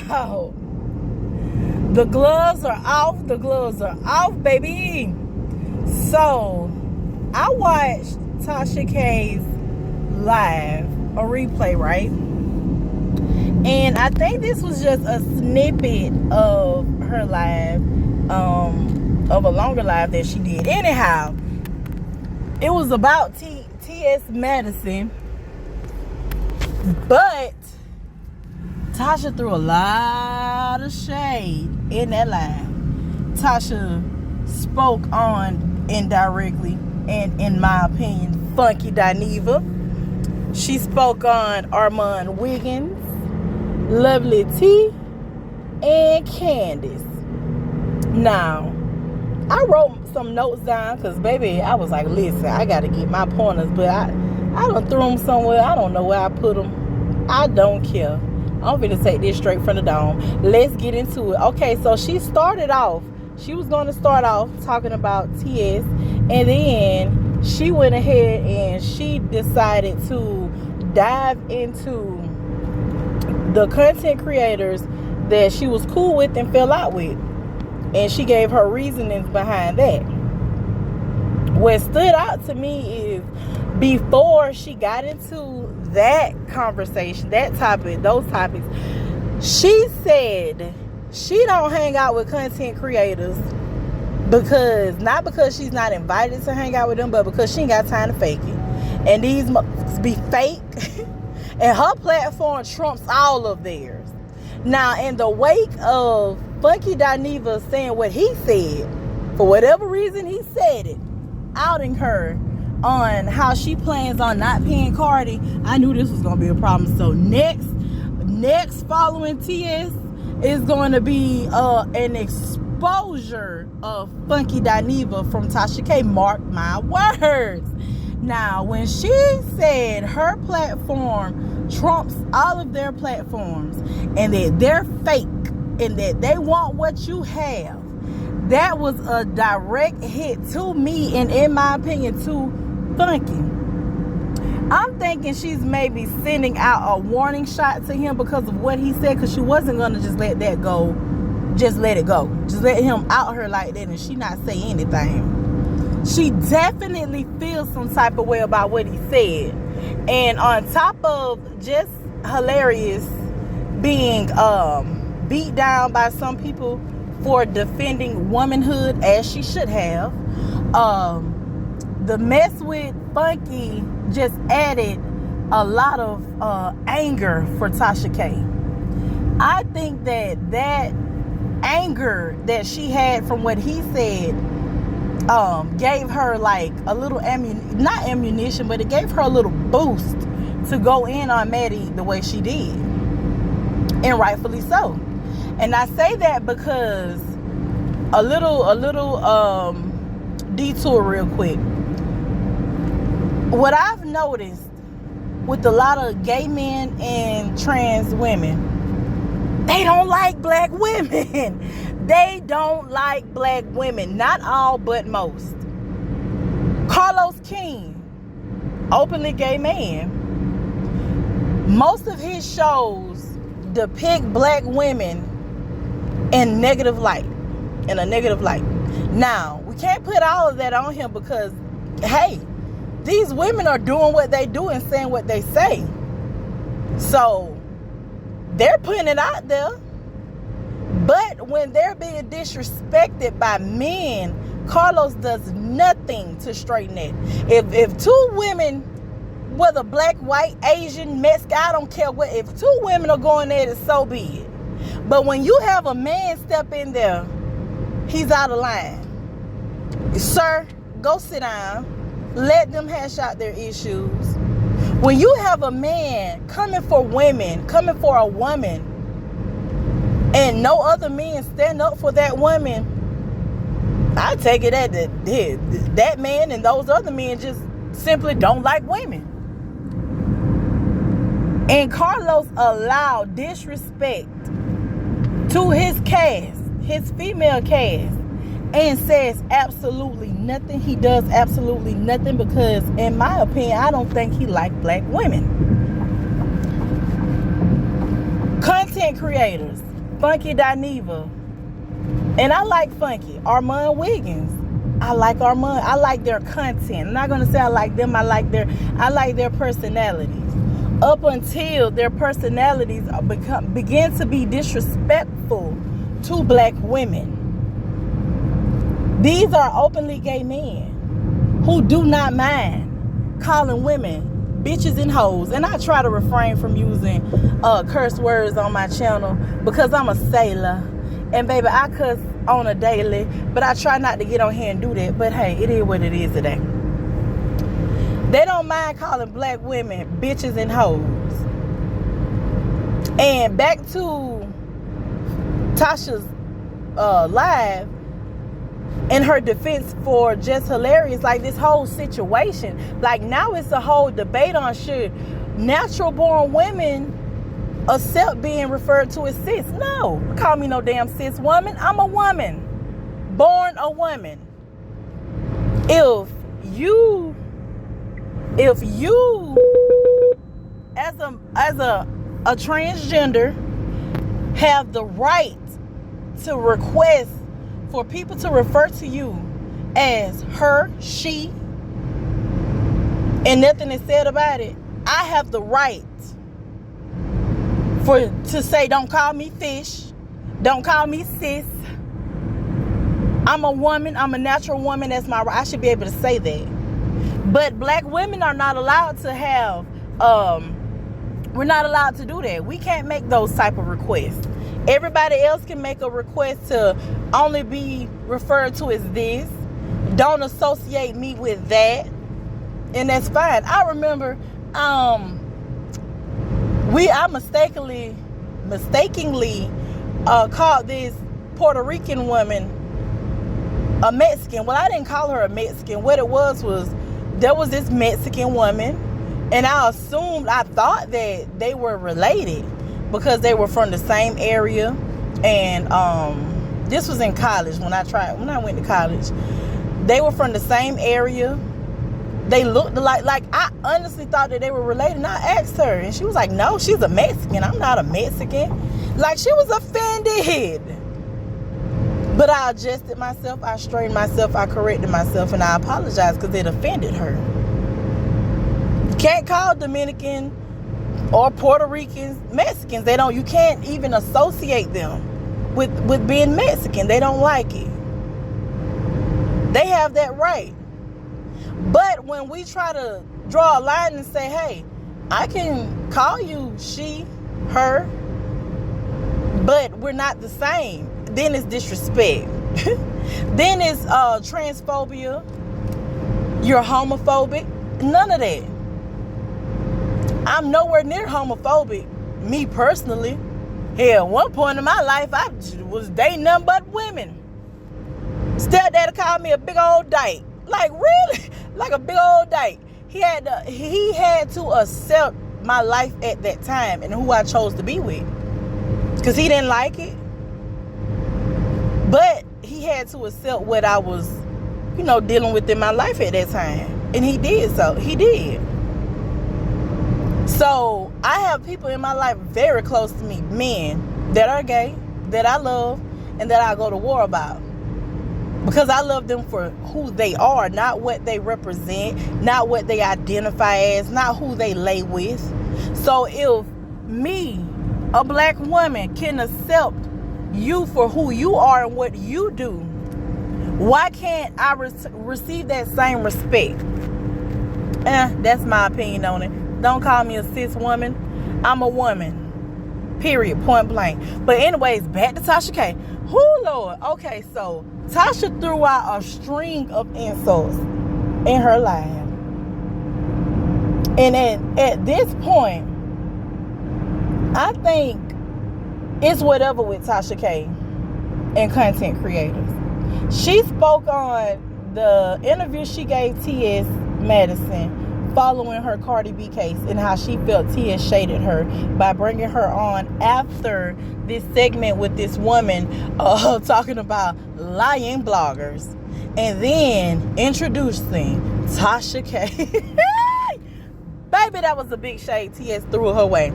Wow. The gloves are off. The gloves are off, baby. So, I watched Tasha K's live, a replay, right? And I think this was just a snippet of her live, of a longer live that she did. Anyhow, it was about T.S. Madison, but Tasha threw a lot of shade in that live. Tasha spoke on indirectly, and in my opinion, Funky Dineva. She spoke on Armand Wiggins, Lovely T, and Candace. Now, I wrote some notes down because, baby, I was like, listen, I got to get my pointers, but I done threw them somewhere. I don't know where I put them. I don't care. I'm going to take this straight from the dome. Let's get into it. Okay, so she was going to start off talking about TS, and then she went ahead and she decided to dive into the content creators that she was cool with and fell out with. And she gave her reasonings behind that. What stood out to me is before she got into that conversation, those topics, she said she don't hang out with content creators not because she's not invited to hang out with them, but because she ain't got time to fake it. And these must be fake. And her platform trumps all of theirs. Now, in the wake of Funky Dineva saying what he said, for whatever reason he said it, outing her on how she plans on not paying Cardi, I knew this was going to be a problem. So next following TS is going to be an exposure of Funky Dineva from Tasha K. Mark my words. Now, when she said her platform trumps all of their platforms and that they're fake and that they want what you have, that was a direct hit to me and, in my opinion, to Funky. I'm thinking she's maybe sending out a warning shot to him because of what he said, because she wasn't going to just let that go. Just let it go. Just let him out her like that and she not say anything. She definitely feels some type of way about what he said. And on top of just hilarious being beat down by some people for defending womanhood as she should have, the mess with Funky just added a lot of anger for Tasha K. I think that anger that she had from what he said gave her like a little not ammunition, but it gave her a little boost to go in on Maddie the way she did, and rightfully so. And I say that because a little detour real quick. What I've noticed with a lot of gay men and trans women, they don't like black women. They don't like black women. Not all, but most. Carlos King, openly gay man, most of his shows depict black women in a negative light. Now, we can't put all of that on him because, hey, these women are doing what they do and saying what they say. So, they're putting it out there. But when they're being disrespected by men, Carlos does nothing to straighten it. If two women, whether black, white, Asian, Mexican, I don't care what, if two women are going at it, so be it. But when you have a man step in there, he's out of line. Sir, go sit down. Let them hash out their issues. When you have a man coming for women, coming for a woman, and no other men stand up for that woman, I take it that that man and those other men just simply don't like women. And Carlos allowed disrespect to his cast, his female cast, and says absolutely nothing. He does absolutely nothing because, in my opinion, I don't think he likes black women. Content content creators, Funky Dineva, and I like Funky, Armand Wiggins. I like Armand. I like their content. I'm not gonna say I like them. I like their personalities. Up until their personalities begin to be disrespectful to black women. These are openly gay men who do not mind calling women bitches and hoes. And I try to refrain from using curse words on my channel because I'm a sailor. And baby, I cuss on a daily, but I try not to get on here and do that. But hey, it is what it is today. They don't mind calling black women bitches and hoes. And back to Tasha's live and her defense for Just Hilarious, like this whole situation. Like now it's a whole debate on should natural born women accept being referred to as cis. No, call me no damn cis woman. I'm a woman, born a woman. If you as a transgender have the right to request for people to refer to you as her, she, and nothing is said about it, I have the right to say, don't call me fish, don't call me cis. I'm a woman, I'm a natural woman, that's my right. I should be able to say that. But black women are not allowed to have, we're not allowed to do that. We can't make those type of requests. Everybody else can make a request to only be referred to as this. Don't associate me with that. And that's fine. I remember I mistakenly called this Puerto Rican woman a Mexican. Well, I didn't call her a Mexican. What it was there was this Mexican woman, and I thought that they were related because they were from the same area. And this was in college when I went to college. They were from the same area. They looked alike. Like, I honestly thought that they were related. And I asked her, and she was like, no, she's a Mexican. I'm not a Mexican. Like, she was offended. But I adjusted myself, I straightened myself, I corrected myself, and I apologized because it offended her. You can't call Dominican or Puerto Ricans Mexicans. You can't even associate them with being Mexican. They don't like it. They have that right. But when we try to draw a line and say, hey, I can call you she, her, but we're not the same, then it's disrespect. Then it's transphobia. You're homophobic. None of that. I'm nowhere near homophobic, me personally. Hell, at one point in my life, I was dating nothing but women. Stepdaddy called me a big old dyke. Like, really? Like a big old dyke. He had to accept my life at that time and who I chose to be with. Because he didn't like it. But he had to accept what I was, dealing with in my life at that time. And he did so. He did. So, I have people in my life very close to me, men that are gay, that I love, and that I go to war about. Because I love them for who they are, not what they represent, not what they identify as, not who they lay with. So, if me, a black woman, can accept you for who you are and what you do, why can't I receive that same respect? That's my opinion on it. Don't call me a cis woman. I'm a woman. Period. Point blank. But anyways, back to Tasha K. Whoo, Lord. Okay, so Tasha threw out a string of insults in her live. And at this point, I think it's whatever with Tasha K and content creators. She spoke on the interview she gave T.S. Madison following her Cardi B case and how she felt T.S. shaded her by bringing her on after this segment with this woman talking about lying bloggers and then introducing Tasha K. Baby, that was a big shade T.S. threw her way.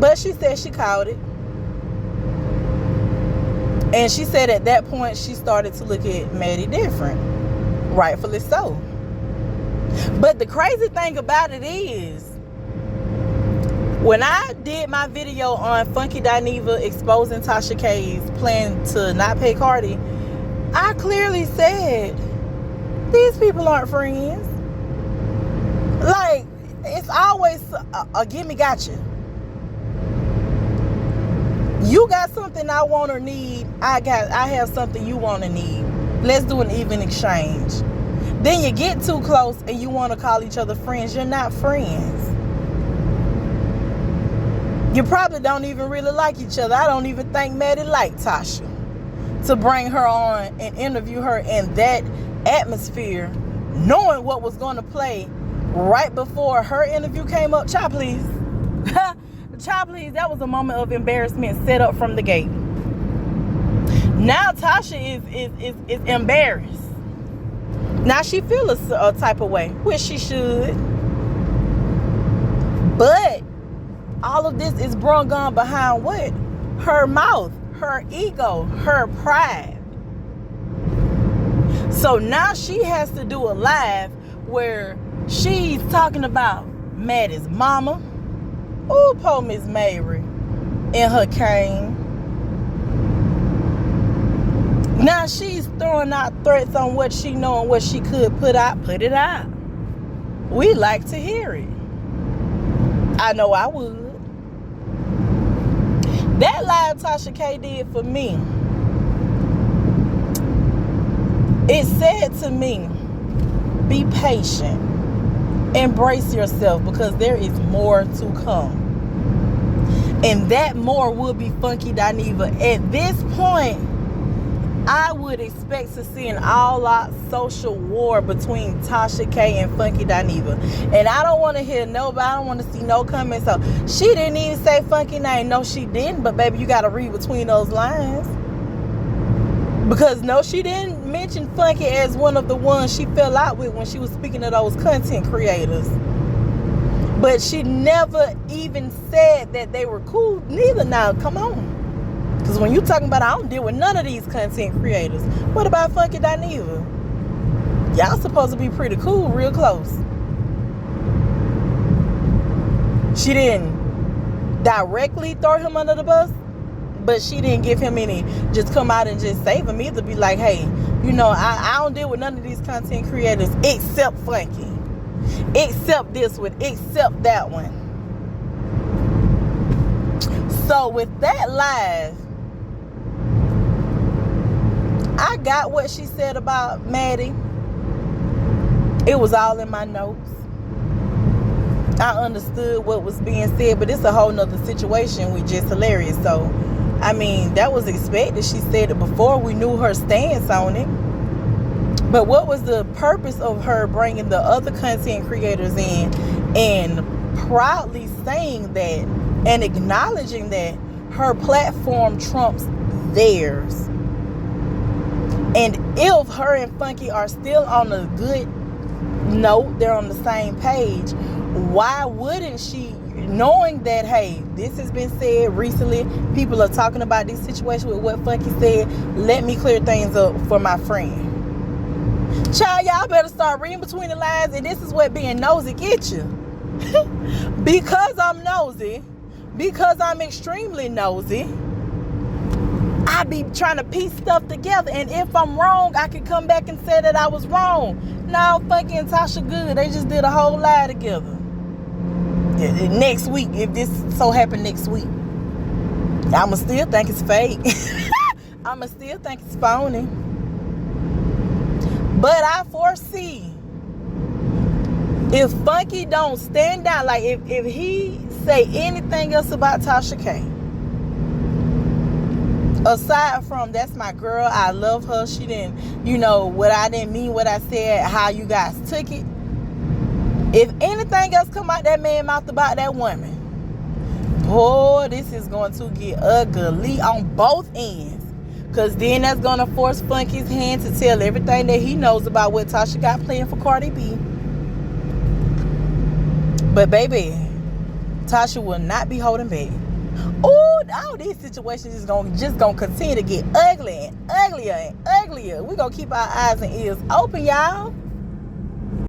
But she said she called it. And she said at that point she started to look at Maddie different. Rightfully so. But the crazy thing about it is, when I did my video on Funky Dineva exposing Tasha K's plan to not pay Cardi, I clearly said, these people aren't friends. Like, it's always a gimme gotcha. You got something I want or need. I have something you want or need. Let's do an even exchange. Then you get too close and you want to call each other friends. You're not friends. You probably don't even really like each other. I don't even think Maddie liked Tasha. To bring her on and interview her in that atmosphere, knowing what was going to play right before her interview came up. Child, please. Child, please. That was a moment of embarrassment set up from the gate. Now Tasha is embarrassed. Now she feels a type of way, which she should. But all of this is brung on behind what? Her mouth, her ego, her pride. So now she has to do a live where she's talking about Maddie's mama. Oh, poor Miss Mary in her cane. Now she's throwing out threats on what she know and what she could put out. Put it out. We like to hear it. I know I would. That live Tasha K did for me, it said to me, be patient. Embrace yourself, because there is more to come. And that more will be Funky Dineva. At this point, I would expect to see an all-out social war between Tasha K and Funky Dineva. And I don't want to hear nobody. I don't want to see no comments. So she didn't even say Funky name. No, she didn't. But baby, you got to read between those lines. Because no, she didn't mention Funky as one of the ones she fell out with when she was speaking to those content creators. But she never even said that they were cool neither. Now, come on. Because when you talking about, I don't deal with none of these content creators. What about Funky Dineva? Y'all supposed to be pretty cool, real close. She didn't directly throw him under the bus, but she didn't give him any, just come out and just save him either. Be like, hey, you know, I don't deal with none of these content creators except Funky. Except this one, except that one. So with that live, I got what she said about Maddie. It was all in my notes. I understood what was being said, but it's a whole nother situation with Just Hilarious. So, I mean, that was expected. She said it before. We knew her stance on it. But what was the purpose of her bringing the other content creators in and proudly saying that and acknowledging that her platform trumps theirs? And if her and Funky are still on a good note, they're on the same page, why wouldn't she, knowing that, hey, this has been said recently, people are talking about this situation with what Funky said, let me clear things up for my friend. Child, y'all better start reading between the lines, and this is what being nosy get you. Because I'm nosy, because I'm extremely nosy, I be trying to piece stuff together, and if I'm wrong, I can come back and say that I was wrong. No, Funky and Tasha good. They just did a whole lie together. Next week, if this so happened next week, I'ma still think it's fake. I'ma still think it's phony. But I foresee, if Funky don't stand down, like if he say anything else about Tasha K, aside from that's my girl, I love her, she didn't, you know, what I didn't mean what I said, how you guys took it. If anything else come out that man's mouth about that woman, boy, this is going to get ugly on both ends. Because then that's going to force Funky's hand to tell everything that he knows about what Tasha got planned for Cardi B. But baby, Tasha will not be holding back. Oh, all these situations is gonna continue to get ugly and uglier and uglier. We're gonna keep our eyes and ears open, y'all.